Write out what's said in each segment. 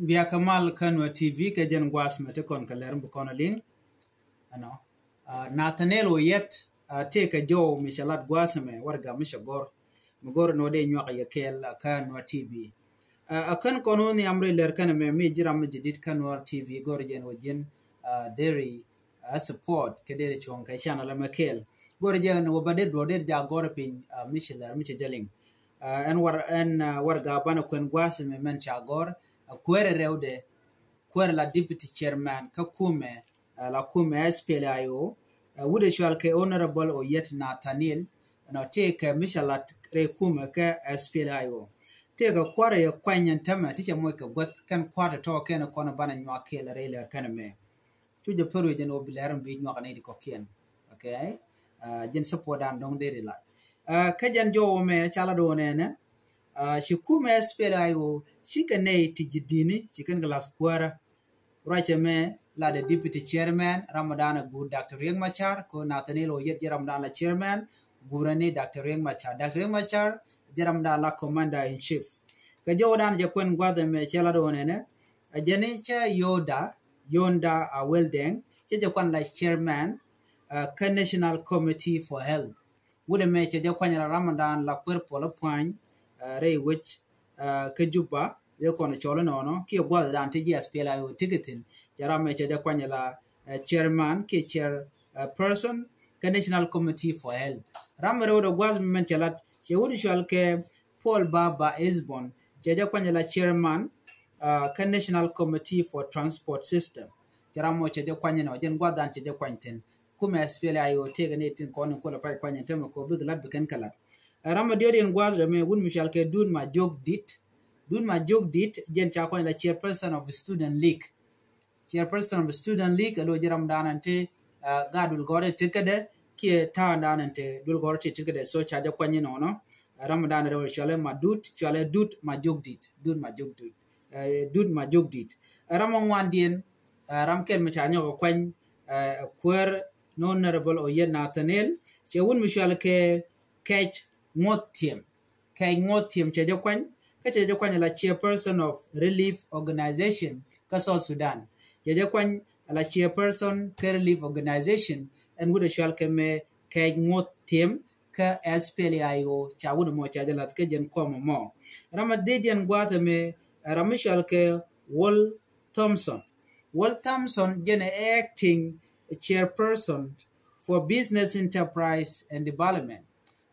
Bia Kamal Kanwa TV ka jen gwas mete kon ka ler bu kono ling ano Nathaniel Oyet take a joe Michelat Guasame warga Mishagor Mugor no de nyaka yekel Kanwa TV akan kono ni amre ler kana me jiram jidit Kanwa TV gor jen wajin dairy support ke dere chon ka channel makel gor jen wo bade do der ja gor pin Michelar Michejaling en warga bana kwen Guasame men chagor kwere rewde kwere la deputy chairman ka kume la kume SPLIO wude shwal ke honorable Oyet Nathaniel no take Michelat re kume ka SPLIO take kware ya kwanyan tama tiche moy ka got kan kware to ken kono bana nywa kele re le kan me tuje peru den obilaram bi nywa ne di ko ken okay jen support dan dong de la ka jan jowo me chala do ne she kume SPLIO she can tijidini she can glass kwara right me la the deputy chairman Ramadan good Dr. Riek Machar ko Nathaniel Oyet Ramadan la chairman gurani Dr. Riek Machar Ramadan la commander in chief ka jodan je kwen gwada me chala do ne ajeni cha yonda a welding je kwan la chairman ka national committee for health wude me je kwan Ramadan la kwerpo la point ray which kajuba ye kono cholo no ki gwada dan tiji SPLIO ticketing jarame cha kwanya la chairman ki chair person ka national committee for health ramero do gwaz men chalat che wudi shwal ke Paul Baba Esbon cha kwanya la chairman ka national committee for transport system jaramo cha kwanya no jen gwada cha kwanten kuma SPLIO tege ne tin kono ko la pay kwanya temo ko big lad beken kala Ramadorian gwaz me wun Michel ke dun ma jog dit jen cha la chairperson of the student league alo jiram danante gadul gore tikade ki ta danante dul gore tikade so cha kwanye no Ramadan re chale ma dut ma jog dit ramon wandien ramkel me cha nyo kwany kwer honorable Oyet Nathaniel che wun Michel ke catch ngotiem che kwany ka che kwany la chairperson of relief organization ka South Sudan che kwany la chairperson ka relief organization and would shall ke me ka ngotiem ka SPLIO cha would mo cha lat ke jen ko mo ramadedian gwata me ramishal ke Wal Thompson jen acting chairperson for business enterprise and development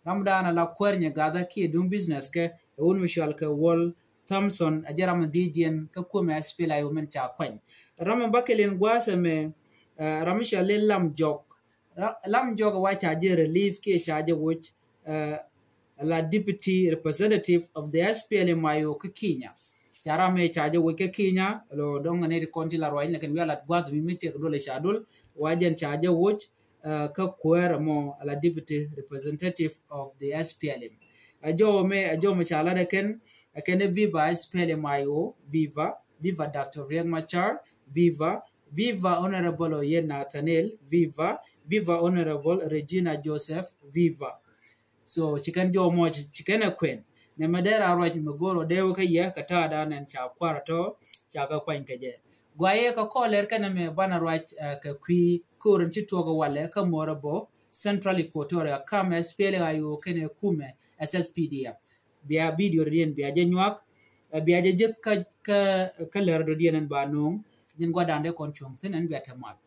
Ramadan la kwernya gada ki dum business ke un Michel ke Wal Thompson ajaram didian ka kuma SPLIO men cha kwany Ram bakelin gwasa me Ramichal lam jog wa cha je relief ke cha je which la deputy representative of the SPLM mayo ke Kenya charame cha je ke Kenya lo donga ne konti la roin ken wala gwasa mi mite ko le shadul wajen cha je which ka kwera mo la deputy representative of the SPLM ajo me chala de ken viva SPLM ayo viva Dr. Riek Machar viva honorable Oyet Nathaniel viva honorable Regina Joseph viva so chicken jo mo chicken queen ne madera roj megoro dewo ka ye ka ta da nan cha kwarato cha ka kwan ka je gwaye ka koler kana me bana roj ka kwi kurun ci toga wale ka morabo Central Equatoria kama SPLIO kene kume SSPD biya video rien biya jenywak biya je ka ler do dien ba nung din gwadande kon chung tin en biya tamat